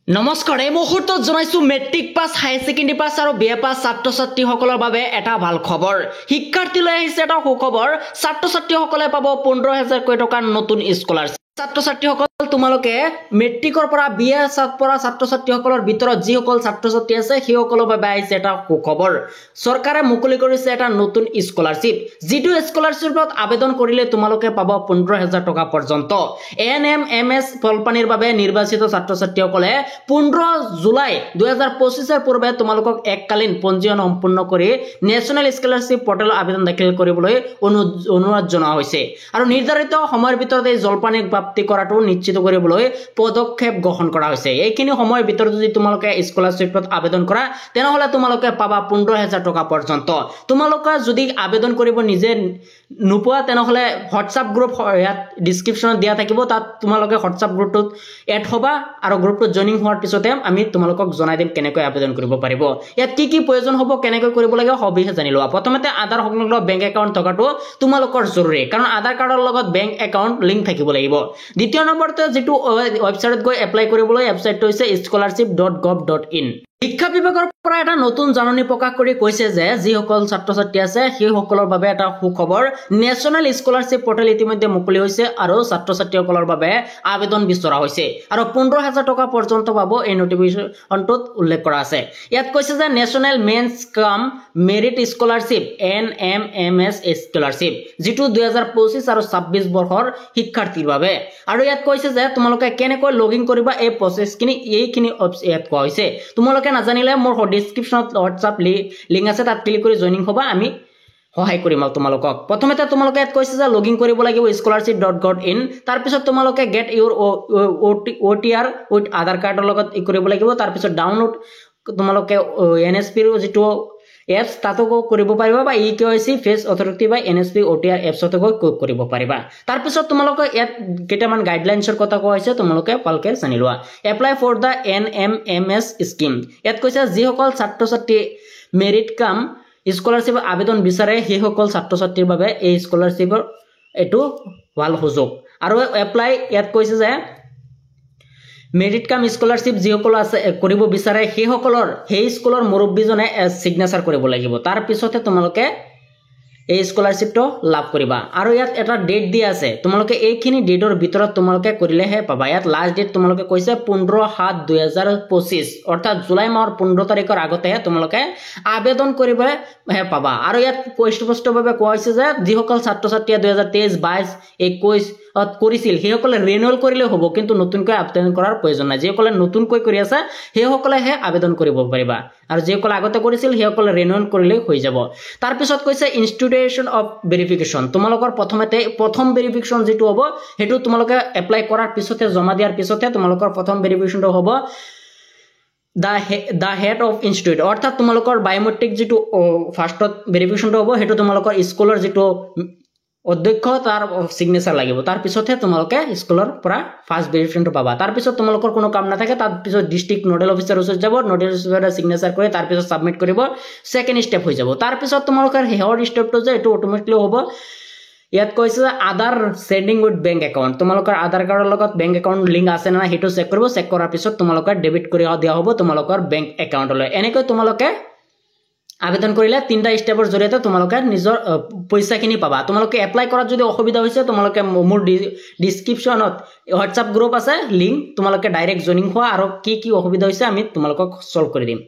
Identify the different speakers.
Speaker 1: নমস্কাৰ এই মুহূৰ্তত জনাইছো মেট্ৰিক পাছ হাই সেকেন্ডাৰী পাছ আৰু বিএ পাছ ছাত্ৰ ছাত্ৰীসকলৰ বাবে এটা ভাল খবৰ শিক্ষাৰ্থীলৈ আহিছে এটা সুখবৰ ছাত্ৰ ছাত্ৰীসকলে পাব 15000 টকাৰ নতুন স্কলাৰশ্বিপ ছাত্ৰ ছাত্ৰীসকল তোমালোকে মেট্ৰিকৰ পৰা বিএ পৰা ছাত্ৰ ছাত্ৰীসকলৰ ভিতৰত যিসকল ছাত্ৰ ছাত্ৰী আছে সেইসকলৰ বাবে আহিছে এটা সুখবৰ চৰকাৰে মুকলি কৰিছে এটা নতুন স্কলাৰশ্বিপ যিটো স্কলাৰশ্বিপত আবেদন কৰিলে তোমালোকে পাব 15000 টকা পৰ্যন্ত এনএমএমএছ ফলপানীৰ বাবে নিৰ্বাচিত ছাত্ৰ ছাত্ৰীসকলে 15 জুলাই 2025 এৰ পূৰ্বে তোমালোকক এককালীন পঞ্জীয়ন সম্পূৰ্ণ কৰি নেশ্যনেল স্কলাৰশ্বিপ পৰ্টেল আবেদন দাখিল কৰিবলৈ অনুৰোধ জনোৱা হৈছে আৰু নিৰ্ধাৰিত সময়ৰ ভিতৰত এই জলপানী প্ৰাপ্তি কৰাটো নিশ্চিত কৰিবলৈ পদক্ষেপ গ্ৰহণ কৰা হৈছে এইখিনি সময়ৰ ভিতৰত যদি তোমালোকে স্কলাৰশ্বিপত আবেদন কৰা তেনেহলে তোমালোকে পাবা 15000 টকা পৰ্যন্ত তোমালোকে যদি আবেদন কৰিব নিজে নোপোৱা তেনেহলে হোৱাটসঅ্যাপ গ্ৰুপ ইয়াত ডেসক্ৰিপচনত দিয়া থাকিব তাত তোমালোকে হোৱাটসঅ্যাপ গ্ৰুপটোত এড হবা আৰু গ্ৰুপটোত জয়েনিং হোৱাৰ পিছতে আমি তোমালোকক জনাই দিম কেনেকৈ আবেদন কৰিব পাৰিব ইয়াত কি প্ৰয়োজন হ'ব কেনেকৈ কৰিব লাগে হবিহে জানি লোৱা প্ৰথমতে আধাৰ সংলগ্ন বেংক একাউণ্ট থকাটো তোমালোকৰ জৰুৰী কাৰণ আধাৰ কাৰ্ডৰ লগত বেংক একাউণ্ট লিংক থাকিব লাগিব দ্বিতীয় নম্বৰতে যেটো ওয়েবসাইটত গৈ এপ্লাই কৰিবলৈ ওয়েবসাইটটো হৈছে scholarship.gov.in শিক্ষা বিভাগৰ পৰা এটা নতুন জাননী প্ৰকাশ কৰি কৈছে যে যিসকল ছাত্ৰ ছাত্ৰী আছে সেইসকলৰ বাবে এটা সুখবৰ নেশ্যনেল স্কলাৰশ্বিপ পৰ্টেল ইতিমধ্যে মুকলি হৈছে আৰু ছাত্ৰ ছাত্ৰীসকলৰ বাবে আবেদন বিচৰা হৈছে আৰু 15000 টকা পৰ্যন্ত পাব এই নটিফিকেশনটোত উল্লেখ কৰা আছে ইয়াত কৈছে যে national means cum merit scholarship NMMS scholarship যেটো 2025 আৰু 26 বৰ্ষৰ শিক্ষাৰ্থীৰ বাবে আৰু ইয়াত কৈছে যে তোমালোকে কেনেকৈ লগইন কৰিবা এই প্ৰসেছখিনি এইখিনি ইয়াত কোৱা হৈছে তোমালোকে নাজানিলে মোৰ ডেসক্ৰিপচনত হোৱাটসঅ্যাপ লিংক আছে তাত ক্লিক কৰি জয়েনিং হবা আমি সহায় কৰিম তোমালোকক প্ৰথমতে তোমালোকে ইয়াত কৈছে যে লগইন কৰিব লাগিব scholarship.gov.in তাৰ পিছত তোমালোকে গেট ইউৰ OTR উইথ আধাৰ কাৰ্ডৰ লগত কৰিব লাগিব তাৰ পিছত ডাউনলোড তোমালোকে NSP ৰ যেটো এপছ তাতো কৰিব পাৰিবা বা ইকেওয়াইসি ফেস অথৰিটি বা NSP OTR এপছতো কৰিব পাৰিবা তাৰ পিছত তোমালোকে ইয়াত কেইটামান গাইডলাইনছৰ কথা কোৱা হৈছে তোমালোকে ভালকৈ জানি লোৱা apply for the NMMS scheme ইয়াত কৈছে যিসকল ছাত্ৰ ছাত্ৰী মেৰিট কাম স্কলাৰশ্বিপ আবেদন বিচাৰে সেইসকল ছাত্ৰ ছাত্ৰীৰ বাবে এই স্কলাৰশ্বিপৰ এটো ভাল সুযোগ আৰু এপ্লাই ইয়াত কৈছে যে মেৰিট কাম স্কলাৰশ্বিপ যিসকল আছে কৰিব বিচাৰে সেইসকলৰ সেই স্কুলৰ মুৰব্বীজনে সিগনেচাৰ কৰিব লাগিব তাৰ পিছতে তোমালোকে এই স্কলাৰশ্বিপটো লাভ কৰিবা আৰু ইয়াত এটা ডেট দিয়া আছে তোমালোকে এইখিনি ডেটৰ ভিতৰত তোমালোকে কৰিলেহে পাবা ইয়াত লাষ্ট ডেট তোমালোকে কৈছে 15/7/2025 অৰ্থাৎ জুলাই মাহৰ 15 তাৰিখৰ আগতেহে তোমালোকে আবেদন কৰিবহে পাবা আৰু ইয়াত স্পষ্টভাৱে কোৱা হৈছে যে যিসকল ছাত্ৰ ছাত্ৰীয়ে 2023 22 21 কৰিছিল সেইসকলে ৰিনিউল কৰিলে হ'ব কিন্তু নতুনকৈ আবেদন কৰাৰ প্ৰয়োজন নাই যিসকলে নতুনকৈ কৰি আছে সেইসকলেহে আবেদন কৰিব পাৰিবা আৰু যিসকলে আগতে কৰিছিল সেইসকলে ৰিনিউল কৰিলে হৈ যাব তাৰ পিছত কৈছে ইনষ্টিটিউশন অফ ভেৰিফিকেশন তোমালোকৰ প্ৰথম ভেৰিফিকেশন যেটো হ'ব হেতু তোমালোকে এপ্লাই কৰাৰ পিছতে জমা দিয়াৰ পিছতে তোমালোকৰ প্ৰথম ভেৰিফিকেশনটো হ'ব the head of institute অৰ্থাৎ তোমালোকৰ বায়োমেট্ৰিক যেটো ফাৰ্ষ্টত ভেৰিফিকেশনটো হ'ব হেতু তোমালোকৰ স্কুলৰ যেটো অধ্যক্ষ তাৰ সিগনেচাৰ লাগিব তাৰ পিছতে তোমালোকে স্কুলৰ পৰা ফাৰ্স্ট ভেৰিফিকেশনটো পাবা তাৰ পিছত তোমালোকৰ কোনো কাম নাথাকে তাৰ পিছত ডিস্ট্ৰিক্ট নোডেল অফিচাৰ ওচৰত যাব নোডেল অফিচাৰে সিগনেচাৰ কৰি তাৰ পিছত সাবমিট কৰিব সেকেন্ড স্টেপ হৈ যাব তাৰ পিছত তোমালোকৰ হেৰ স্টেপটো যে এটো অটোমেটিকলি হ'ব ইয়াত কৈছে আধাৰ সেন্ডিং উইথ বেংক একাউণ্ট তোমালোকৰ আধাৰ কাৰ্ডৰ লগত বেংক একাউণ্ট লিংক আছে না হেতু চেক কৰিব চেক কৰাৰ পিছত তোমালোকৰ ডেবিট কৰি দিয়া হ'ব তোমালোকৰ বেংক একাউণ্টলৈ এনেকৈ তোমালোকে আবেদন কৰিলে তিনটা স্টেপৰ জৰিয়তে তোমালোকে নিজৰ পইচাখিনি পাবা তোমালোকে এপ্লাই কৰাত যদি অসুবিধা হৈছে তোমালোকে মোৰ ডেসক্ৰিপচনত হোৱাটসঅ্যাপ গ্ৰুপ আছে লিংক তোমালোকে ডাইৰেক্ট জয়েনিং হোৱা আৰু কি অসুবিধা হৈছে আমি তোমালোকক সলভ কৰি দিম